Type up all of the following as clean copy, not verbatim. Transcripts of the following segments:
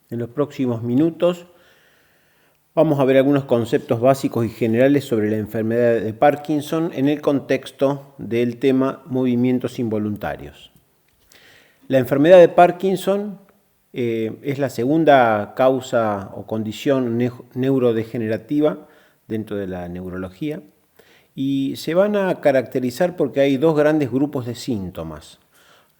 En los próximos minutos vamos a ver algunos conceptos básicos y generales sobre la enfermedad de Parkinson en el contexto del tema movimientos involuntarios. La enfermedad de Parkinson es la segunda causa o condición neurodegenerativa dentro de la neurología y se van a caracterizar porque hay dos grandes grupos de síntomas.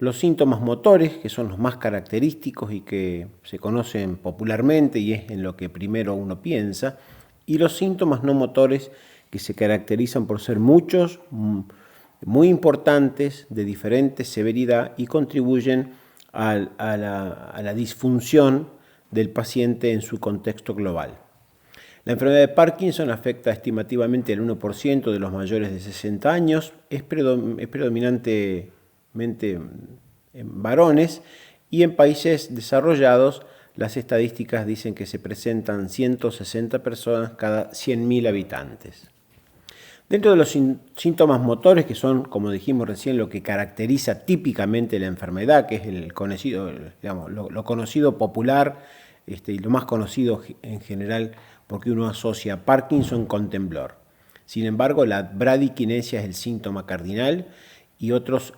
Los síntomas motores, que son los más característicos y que se conocen popularmente y es en lo que primero uno piensa, y los síntomas no motores, que se caracterizan por ser muchos, muy importantes, de diferente severidad y contribuyen a la disfunción del paciente en su contexto global. La enfermedad de Parkinson afecta estimativamente al 1% de los mayores de 60 años, es predominantemente en varones y en países desarrollados las estadísticas dicen que se presentan 160 personas cada 100.000 habitantes. Dentro de los síntomas motores, que son, como dijimos recién, lo que caracteriza típicamente la enfermedad, que es el conocido, digamos, lo conocido popular y lo más conocido en general, porque uno asocia Parkinson con temblor. Sin embargo, la bradiquinesia es el síntoma cardinal y otros,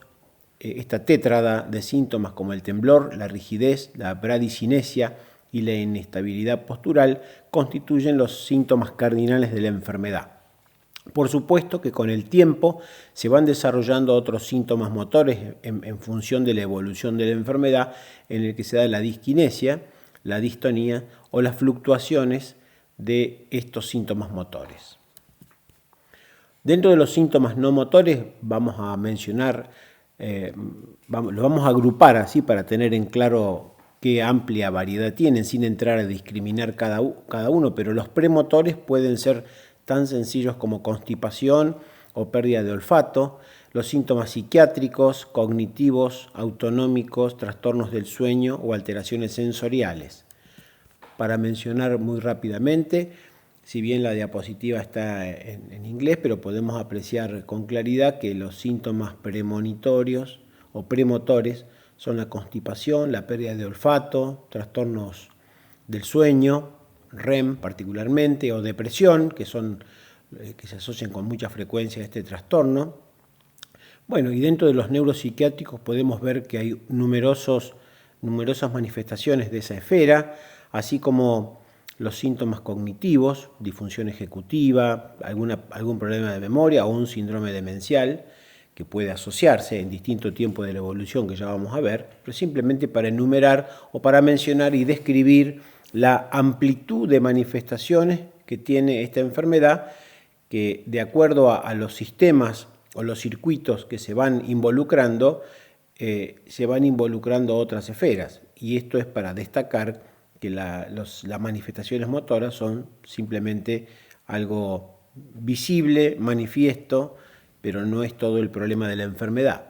esta tétrada de síntomas como el temblor, la rigidez, la bradicinesia y la inestabilidad postural constituyen los síntomas cardinales de la enfermedad. Por supuesto que con el tiempo se van desarrollando otros síntomas motores en función de la evolución de la enfermedad, en el que se da la disquinesia, la distonía o las fluctuaciones de estos síntomas motores. Dentro de los síntomas no motores vamos a mencionar, lo vamos a agrupar así para tener en claro qué amplia variedad tienen, sin entrar a discriminar cada uno, pero los premotores pueden ser tan sencillos como constipación o pérdida de olfato, los síntomas psiquiátricos, cognitivos, autonómicos, trastornos del sueño o alteraciones sensoriales. Para mencionar muy rápidamente, si bien la diapositiva está en inglés, pero podemos apreciar con claridad que los síntomas premonitorios o premotores son la constipación, la pérdida de olfato, trastornos del sueño, REM particularmente, o depresión, que se asocian con mucha frecuencia a este trastorno. Bueno, y dentro de los neuropsiquiátricos podemos ver que hay numerosas manifestaciones de esa esfera, así como los síntomas cognitivos, disfunción ejecutiva, algún problema de memoria o un síndrome demencial que puede asociarse en distinto tiempo de la evolución que ya vamos a ver, pero simplemente para enumerar o para mencionar y describir la amplitud de manifestaciones que tiene esta enfermedad, que de acuerdo a los sistemas o los circuitos que se van involucrando otras esferas. Y esto es para destacar que las manifestaciones motoras son simplemente algo visible, manifiesto, pero no es todo el problema de la enfermedad.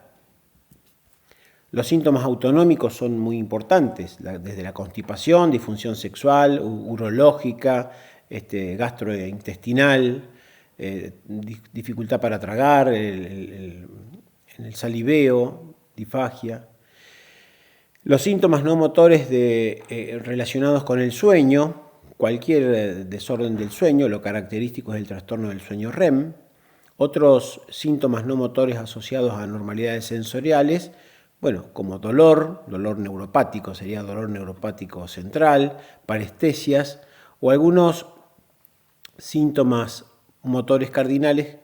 Los síntomas autonómicos son muy importantes, desde la constipación, disfunción sexual, urológica, gastrointestinal, dificultad para tragar, el saliveo, disfagia. Los síntomas no motores relacionados con el sueño, cualquier desorden del sueño, lo característico es el trastorno del sueño REM. Otros síntomas no motores asociados a anormalidades sensoriales, bueno, como dolor neuropático, sería dolor neuropático central, parestesias o algunos síntomas motores cardinales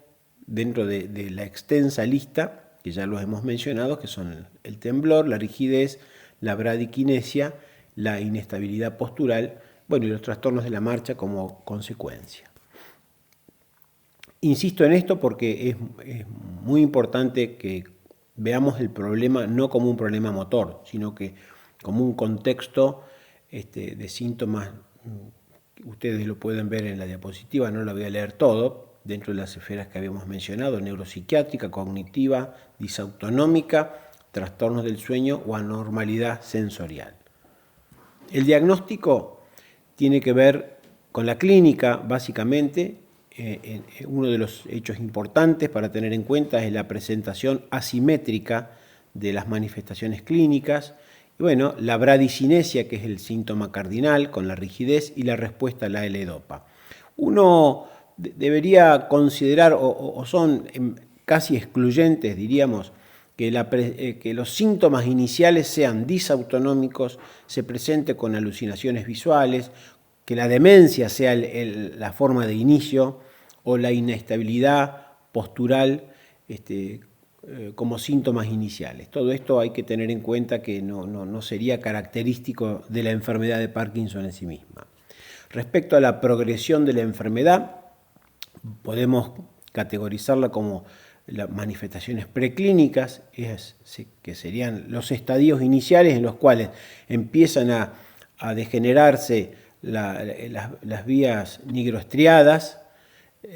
dentro de la extensa lista, que ya los hemos mencionado, que son el temblor, la rigidez, la bradiquinesia, la inestabilidad postural, bueno, y los trastornos de la marcha como consecuencia. Insisto en esto porque es muy importante que veamos el problema no como un problema motor, sino que como un contexto de síntomas. Ustedes lo pueden ver en la diapositiva, no lo voy a leer todo, dentro de las esferas que habíamos mencionado, neuropsiquiátrica, cognitiva, disautonómica, trastornos del sueño o anormalidad sensorial. El diagnóstico tiene que ver con la clínica, básicamente. Uno de los hechos importantes para tener en cuenta es la presentación asimétrica de las manifestaciones clínicas Y bueno, la bradicinesia, que es el síntoma cardinal, con la rigidez, y la respuesta a la L-Dopa. Uno debería considerar, o son casi excluyentes, diríamos, que los síntomas iniciales sean disautonómicos, se presente con alucinaciones visuales, que la demencia sea la forma de inicio, o la inestabilidad postural como síntomas iniciales. Todo esto hay que tener en cuenta que no sería característico de la enfermedad de Parkinson en sí misma. Respecto a la progresión de la enfermedad, podemos categorizarla como las manifestaciones preclínicas, que serían los estadios iniciales en los cuales empiezan a degenerarse las vías nigroestriadas,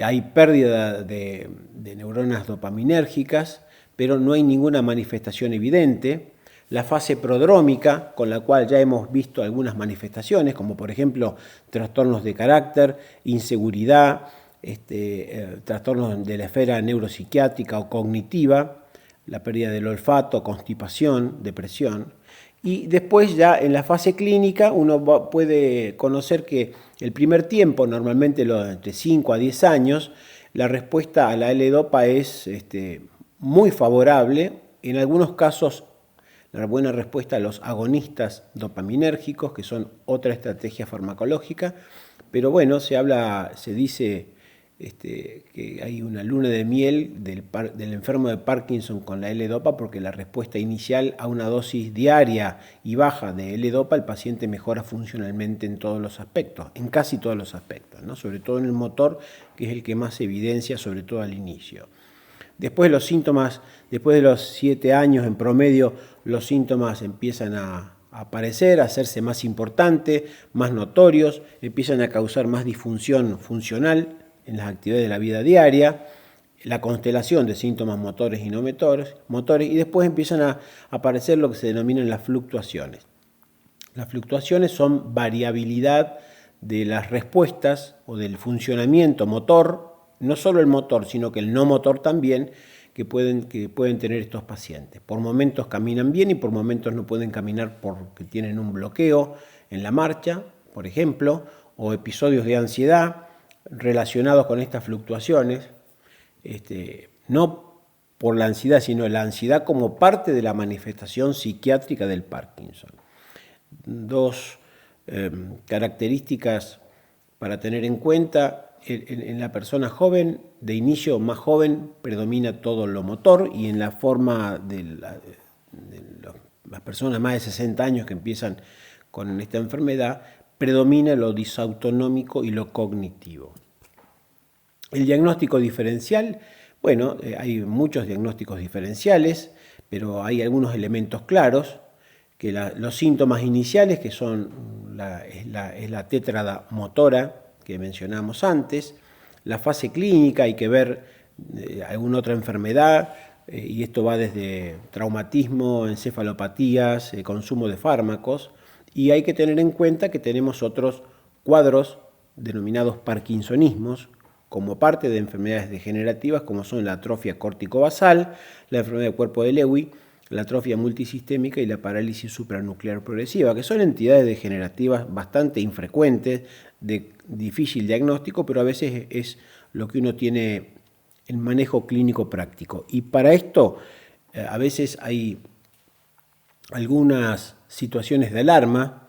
hay pérdida de neuronas dopaminérgicas, pero no hay ninguna manifestación evidente. La fase prodrómica, con la cual ya hemos visto algunas manifestaciones, como por ejemplo trastornos de carácter, inseguridad, trastornos de la esfera neuropsiquiátrica o cognitiva, la pérdida del olfato, constipación, depresión. Y después ya en la fase clínica uno puede conocer que el primer tiempo, normalmente entre 5 a 10 años, la respuesta a la L-Dopa es muy favorable. En algunos casos, la buena respuesta a los agonistas dopaminérgicos, que son otra estrategia farmacológica. Pero bueno, se dice que hay una luna de miel del enfermo de Parkinson con la L-Dopa, porque la respuesta inicial a una dosis diaria y baja de L-Dopa, el paciente mejora funcionalmente en todos los aspectos, en casi todos los aspectos, ¿no? Sobre todo en el motor, que es el que más evidencia, sobre todo al inicio. Después los síntomas, después de los 7 años en promedio, los síntomas empiezan a aparecer, a hacerse más importantes, más notorios, empiezan a causar más disfunción funcional en las actividades de la vida diaria, la constelación de síntomas motores y no motores, y después empiezan a aparecer lo que se denominan las fluctuaciones. Las fluctuaciones son variabilidad de las respuestas o del funcionamiento motor, no solo el motor, sino que el no motor también, que pueden tener estos pacientes. Por momentos caminan bien y por momentos no pueden caminar porque tienen un bloqueo en la marcha, por ejemplo, o episodios de ansiedad relacionados con estas fluctuaciones, no por la ansiedad, sino la ansiedad como parte de la manifestación psiquiátrica del Parkinson. Dos características para tener en cuenta: en la persona joven, de inicio más joven, predomina todo lo motor, y en la forma de las personas más de 60 años que empiezan con esta enfermedad, predomina lo disautonómico y lo cognitivo. El diagnóstico diferencial, bueno, hay muchos diagnósticos diferenciales, pero hay algunos elementos claros, que los síntomas iniciales, que son es la tétrada motora que mencionamos antes. La fase clínica, hay que ver alguna otra enfermedad, y esto va desde traumatismo, encefalopatías, consumo de fármacos, y hay que tener en cuenta que tenemos otros cuadros denominados parkinsonismos, como parte de enfermedades degenerativas, como son la atrofia córtico-basal, la enfermedad de cuerpo de Lewy, la atrofia multisistémica y la parálisis supranuclear progresiva, que son entidades degenerativas bastante infrecuentes, de difícil diagnóstico, pero a veces es lo que uno tiene en manejo clínico práctico. Y para esto a veces hay algunas situaciones de alarma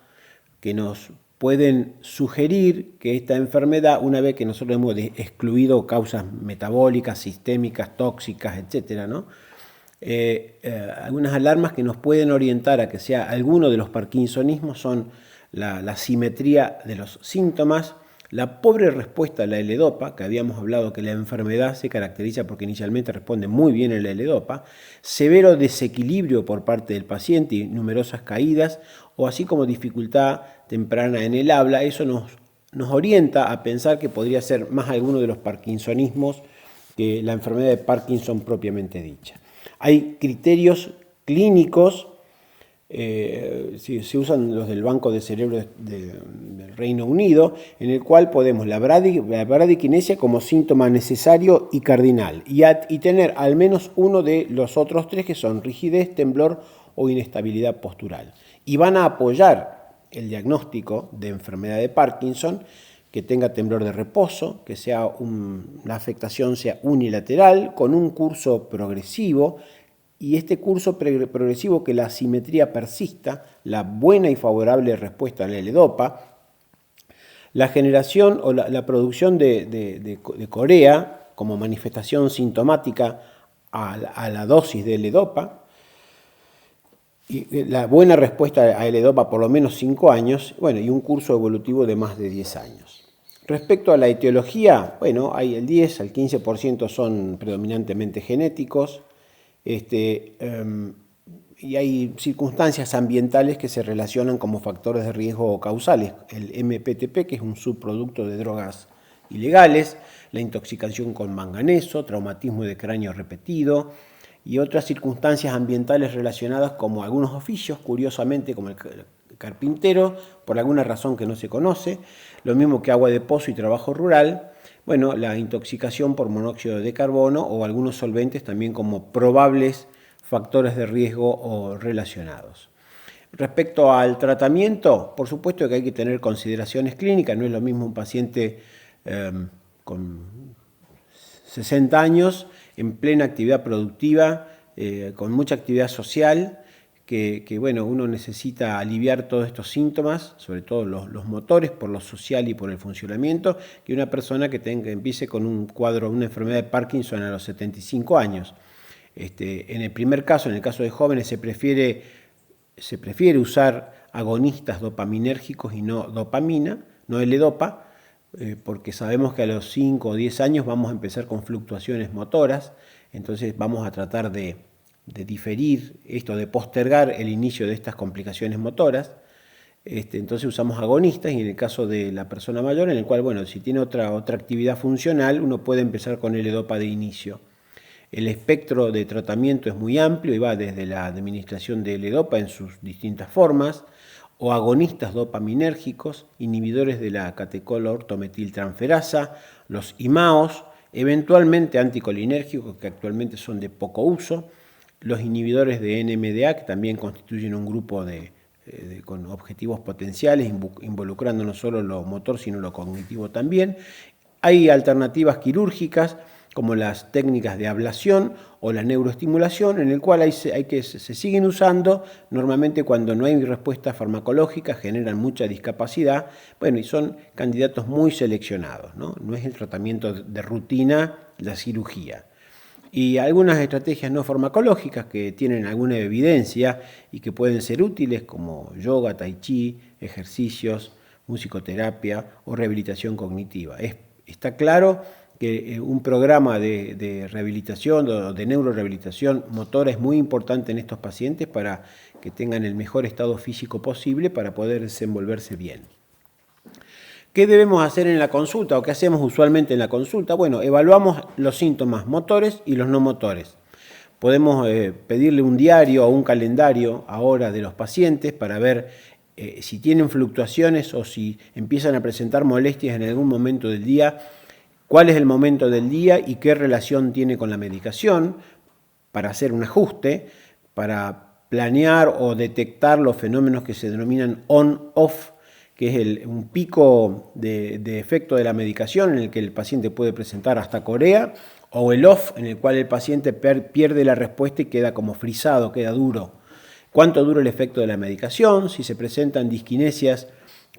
que nos pueden sugerir que esta enfermedad, una vez que nosotros hemos excluido causas metabólicas, sistémicas, tóxicas, etcétera, ¿no? Algunas alarmas que nos pueden orientar a que sea alguno de los parkinsonismos son la simetría de los síntomas, la pobre respuesta a la L-Dopa, que habíamos hablado que la enfermedad se caracteriza porque inicialmente responde muy bien a la L-Dopa, severo desequilibrio por parte del paciente y numerosas caídas, o así como dificultad temprana en el habla. Eso nos orienta a pensar que podría ser más alguno de los parkinsonismos que la enfermedad de Parkinson propiamente dicha. Hay criterios clínicos, se usan los del Banco de Cerebro del Reino Unido, en el cual podemos la bradiquinesia como síntoma necesario y cardinal, y tener al menos uno de los otros tres, que son rigidez, temblor o inestabilidad postural. y van a apoyar el diagnóstico de enfermedad de Parkinson, que tenga temblor de reposo, que sea la afectación sea unilateral, con un curso progresivo, y este curso progresivo que la asimetría persista, la buena y favorable respuesta al L-Dopa, la generación o la producción de corea como manifestación sintomática a la dosis de L-Dopa, y la buena respuesta a L-Dopa por lo menos 5 años, bueno, y un curso evolutivo de más de 10 años. Respecto a la etiología, bueno, hay el 10 al 15% son predominantemente genéticos, y hay circunstancias ambientales que se relacionan como factores de riesgo causales. El MPTP, que es un subproducto de drogas ilegales, la intoxicación con manganeso, traumatismo de cráneo repetido y otras circunstancias ambientales relacionadas como algunos oficios, curiosamente como el carpintero, por alguna razón que no se conoce, lo mismo que agua de pozo y trabajo rural, bueno, la intoxicación por monóxido de carbono o algunos solventes también como probables factores de riesgo o relacionados. Respecto al tratamiento, por supuesto que hay que tener consideraciones clínicas, no es lo mismo un paciente con 60 años en plena actividad productiva, con mucha actividad social, que bueno, uno necesita aliviar todos estos síntomas, sobre todo los motores, por lo social y por el funcionamiento, que una persona que empiece con un cuadro, una enfermedad de Parkinson a los 75 años. En el primer caso, en el caso de jóvenes, se prefiere usar agonistas dopaminérgicos y no dopamina, no L-Dopa, porque sabemos que a los 5 o 10 años vamos a empezar con fluctuaciones motoras, entonces vamos a tratar de diferir esto, de postergar el inicio de estas complicaciones motoras. Entonces usamos agonistas, y en el caso de la persona mayor, en el cual, bueno, si tiene otra actividad funcional, uno puede empezar con L-Dopa de inicio. El espectro de tratamiento es muy amplio y va desde la administración de L-Dopa en sus distintas formas, o agonistas dopaminérgicos, inhibidores de la catecolortometiltransferasa, los IMAOs, eventualmente anticolinérgicos que actualmente son de poco uso, los inhibidores de NMDA, que también constituyen un grupo con objetivos potenciales, involucrando no solo lo motor, sino lo cognitivo también. Hay alternativas quirúrgicas, como las técnicas de ablación o la neuroestimulación, en el cual se siguen usando normalmente cuando no hay respuesta farmacológica, generan mucha discapacidad, bueno, y son candidatos muy seleccionados, ¿no? No es el tratamiento de rutina, la cirugía. Y algunas estrategias no farmacológicas que tienen alguna evidencia y que pueden ser útiles, como yoga, tai chi, ejercicios, musicoterapia o rehabilitación cognitiva. Está claro que un programa de rehabilitación o de neurorehabilitación motora es muy importante en estos pacientes para que tengan el mejor estado físico posible para poder desenvolverse bien. ¿Qué debemos hacer en la consulta o qué hacemos usualmente en la consulta? Bueno, evaluamos los síntomas motores y los no motores. Podemos pedirle un diario o un calendario ahora de los pacientes para ver si tienen fluctuaciones o si empiezan a presentar molestias en algún momento del día, cuál es el momento del día y qué relación tiene con la medicación, para hacer un ajuste, para planear o detectar los fenómenos que se denominan on-off, que es un pico de efecto de la medicación en el que el paciente puede presentar hasta corea, o el off, en el cual el paciente pierde la respuesta y queda como frisado, queda duro. ¿Cuánto dura el efecto de la medicación? Si se presentan disquinesias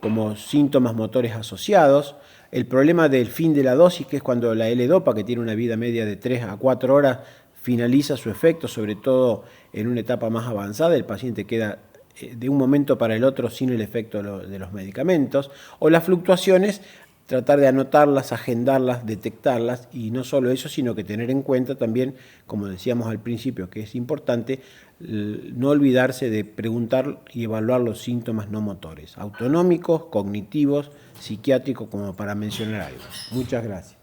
como síntomas motores asociados. El problema del fin de la dosis, que es cuando la L-Dopa, que tiene una vida media de 3 a 4 horas, finaliza su efecto, sobre todo en una etapa más avanzada, el paciente queda de un momento para el otro sin el efecto de los medicamentos, o las fluctuaciones, tratar de anotarlas, agendarlas, detectarlas, y no solo eso, sino que tener en cuenta también, como decíamos al principio, que es importante, no olvidarse de preguntar y evaluar los síntomas no motores, autonómicos, cognitivos, psiquiátricos, como para mencionar algo. Muchas gracias.